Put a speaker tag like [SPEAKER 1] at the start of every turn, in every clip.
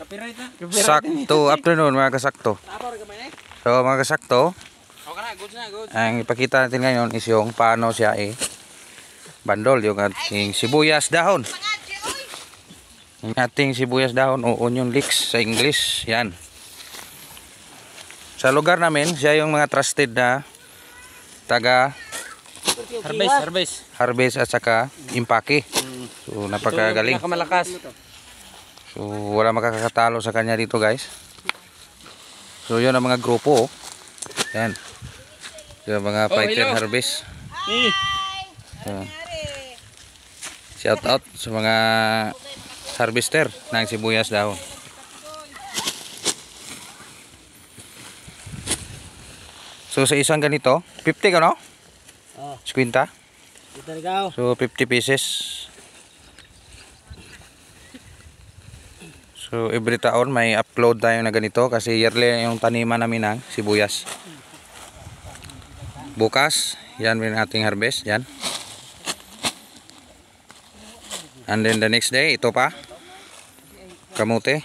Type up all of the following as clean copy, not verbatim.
[SPEAKER 1] Copyright na.
[SPEAKER 2] Sakto afternoon mga kasakto. So mga kasakto, ang ipakita natin ngayon is yung paano siya bandol yung ating sibuyas dahon. Yung ating sibuyas dahon o onion leeks sa English. Yan. Sa lugar namin, siya yung mga trusted na taga harvest at saka impake. So napakagaling. So wala makakatalo sa kanya dito guys. So yun ang mga grupo. Yan. Yung mga fighter harvest. Shout out sa mga harvester ng sibuyas dahon. So sa isang ganito, 50 ka no? 50. So 50 pieces. So every taon may upload tayo na ganito kasi yearly yung taniman namin ng sibuyas. Bukas, yan yung ating harvest, yan. And then the next day, ito pa. Kamote.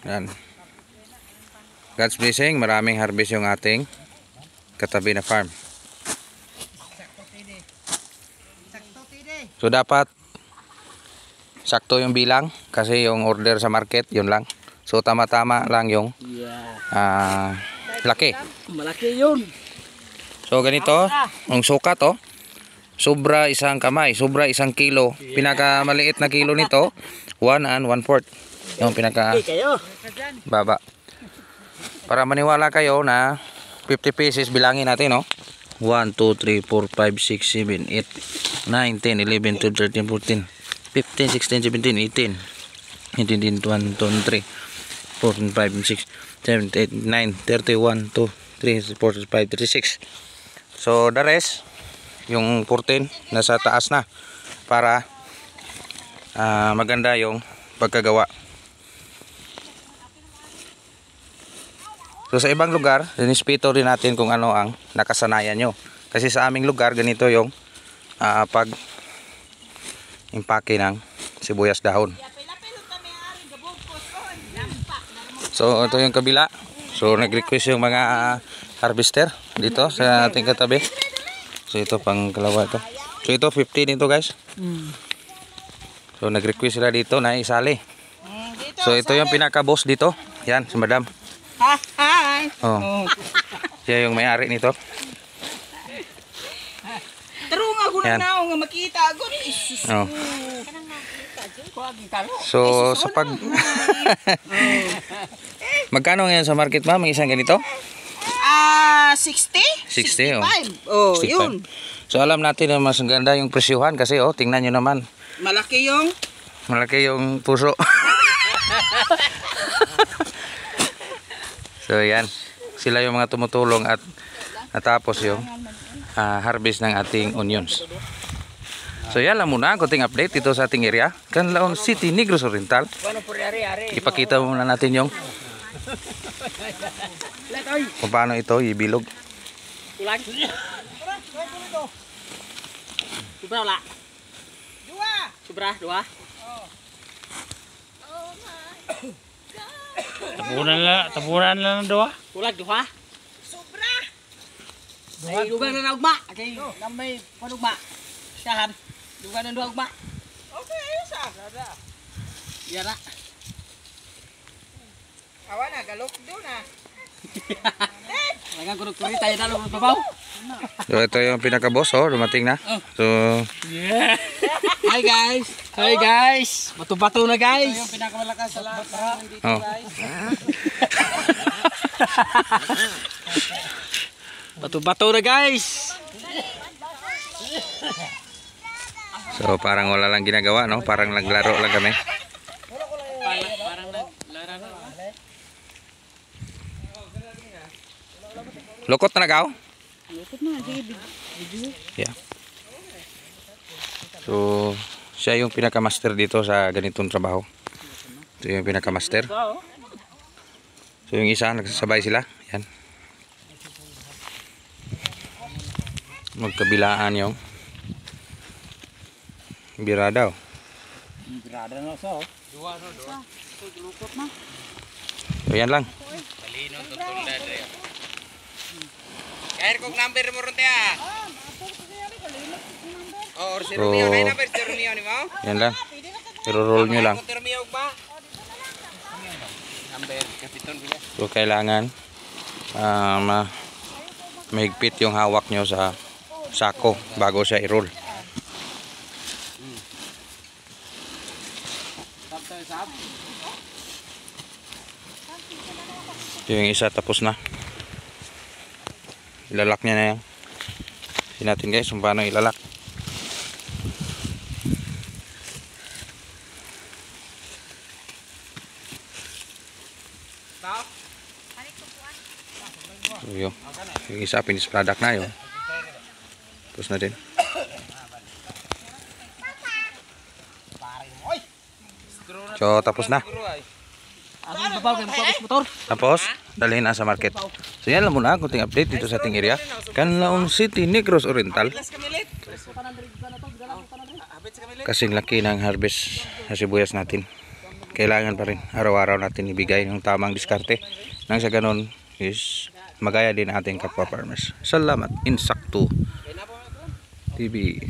[SPEAKER 2] Yan. God's blessing, maraming harvest yung ating katabi na farm. So dapat sakto yung bilang kasi yung order sa market yun lang. So tama-tama lang yung laki.
[SPEAKER 1] Malaki yun.
[SPEAKER 2] So ganito, yung sukat sobra isang kamay, sobra isang kilo. Pinakamaliit na kilo nito 1 1/4. Yung pinaka baba. Para maniwala kayo na 50 pieces bilangin natin 1, 2, 3, 4, 5, 6, 7, 8, 9, 10, 11, 12, 13, 14, 15, 16, 17, 18, 19, 20, 21, 23, 14, 15, 16, 17, 18, 9, 31, 2, 3, 4, 5, 36. So the rest, yung 14 nasa taas na para maganda yung pagkagawa. So sa ibang lugar, dinispito rin natin kung ano ang nakasanayan nyo. Kasi sa aming lugar, ganito yung pag-impake ng sibuyas dahon. So ito yung kabila. So nag-request yung mga harvester dito sa ating katabi. So ito pang kalawa ito. So ito 15 ito guys. So nag-request sila dito na isali. So ito yung pinaka-boss dito. Yan, si Madam.
[SPEAKER 1] Hi!
[SPEAKER 2] Oh. Siya yung may-ari nito.
[SPEAKER 1] Tarong ako na nga makita ako.
[SPEAKER 2] Oh. So sa pag magkano ngayon sa market ma'am isang ganito?
[SPEAKER 1] 60?
[SPEAKER 2] 60
[SPEAKER 1] oh.
[SPEAKER 2] 65.
[SPEAKER 1] Yun.
[SPEAKER 2] So alam natin na mas ganda yung presyuhan kasi tingnan nyo naman.
[SPEAKER 1] Malaki yung
[SPEAKER 2] puso. So yan, sila yung mga tumutulong at natapos yung harvest ng ating onions. So yan lang muna, konting update dito sa ating area, Canlaon City, Negros Oriental. Ipakita muna natin yung kung paano ito ibilog.
[SPEAKER 1] Dua.
[SPEAKER 3] Tapunan lang ng dua.
[SPEAKER 1] Kulag dua. Sobra. Ay dugang na ugma. Okay, namay panugma. Sahan. Dugang na ugma. Okay, sa. Yan na. Awa na galok do na. Lagang kuruk kuri tayo na lumos babaw.
[SPEAKER 2] So ito yung pinaka-boss dumating na. So
[SPEAKER 3] Yeah.
[SPEAKER 1] Hi guys. Bato-bato na guys. Ito yung pinakamalakas sa lahat dito guys. Bato-bato na guys.
[SPEAKER 2] So parang wala lang ginagawa parang naglaro lang kami.
[SPEAKER 1] Parang naglaro.
[SPEAKER 2] Lokot na nagaw?
[SPEAKER 1] Lokot na video.
[SPEAKER 2] Yeah. So siya yung pinaka-master dito sa ganitong trabaho. Ito yung pinaka-master. So yung isa nagsasabay sila. Yan. Magkabilaan yung birada.
[SPEAKER 3] Birada na sa
[SPEAKER 1] Lukot na.
[SPEAKER 2] So yan lang.
[SPEAKER 4] Kaya kung number mo ron tiya. Oh, si
[SPEAKER 2] So,
[SPEAKER 4] Romeo na number si Romeo ni mo.
[SPEAKER 2] yan lang. I-roll nyo lang.
[SPEAKER 4] Si Romeo ba? Number kapiton bila.
[SPEAKER 2] So kailangan mahigpit yung hawak nyo sa sako bago siya i-roll. Yung isa tapos na. Ilalak niya na yan. Tingnan natin guys kung paano ilalak. So, yung isa finish product na yun. Tapos na din. So tapos na.
[SPEAKER 1] Ang babaw kay mukha motor.
[SPEAKER 2] Tapos dalhin na sa market. So yan lang muna kunting update dito sa ating area. Canlaon City, Negros Oriental. Kasing laki ng harvest sa sibuyas natin. Kailangan pa rin araw-araw natin ibigay ng tamang diskarte. Nang sa ganun is magaya din ating kapwa farmers. Salamat. Insakto TV.